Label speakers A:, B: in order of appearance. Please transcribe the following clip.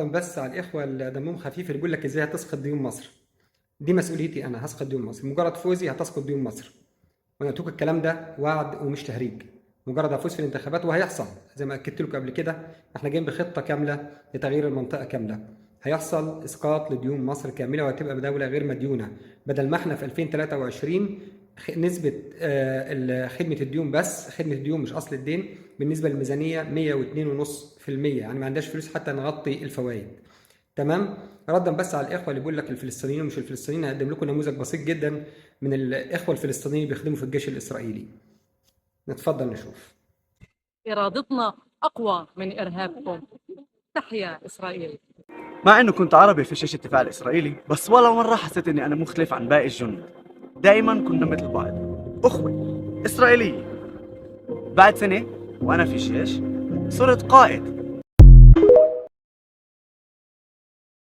A: بس على الإخوة اللي دمهم خفيف اللي بيقول لك إزاي هتسقط ديون مصر. دي مسؤوليتي أنا، هسقط ديون مصر. مجرد فوزي هتسقط ديون مصر. وأنا قلت لكم الكلام ده وعد ومش تهريج. مجرد هفوز في الانتخابات وهيحصل زي ما أكدت لكم قبل كده. إحنا جايين بخطة كاملة لتغيير المنطقة كاملة. هيحصل إسقاط لديون مصر كاملة وهتبقى دولة غير مديونة. بدل ما إحنا في 2023 نسبة خدمة الديون، بس خدمة الديون مش أصل الدين، بالنسبة للميزانية 102.5%. يعني ما عندهاش فلوس حتى نغطي الفوائد. تمام. ردا بس على الإخوة اللي بيقول لك الفلسطينيين ومش الفلسطينيين، هقدم لكم نموذج بسيط جدا من الإخوة الفلسطينيين اللي بيخدموا في الجيش الإسرائيلي. نتفضل نشوف.
B: إرادتنا أقوى من إرهابكم. تحيا إسرائيل.
C: مع انه كنت عربي في جيش الدفاع الاسرائيلي، بس ولا مرة حسيت اني انا مختلف عن باقي الجنود. دائما كنا مثل بعض، اخوة اسرائيلية. بعد سنة وانا في الجيش صرت قائد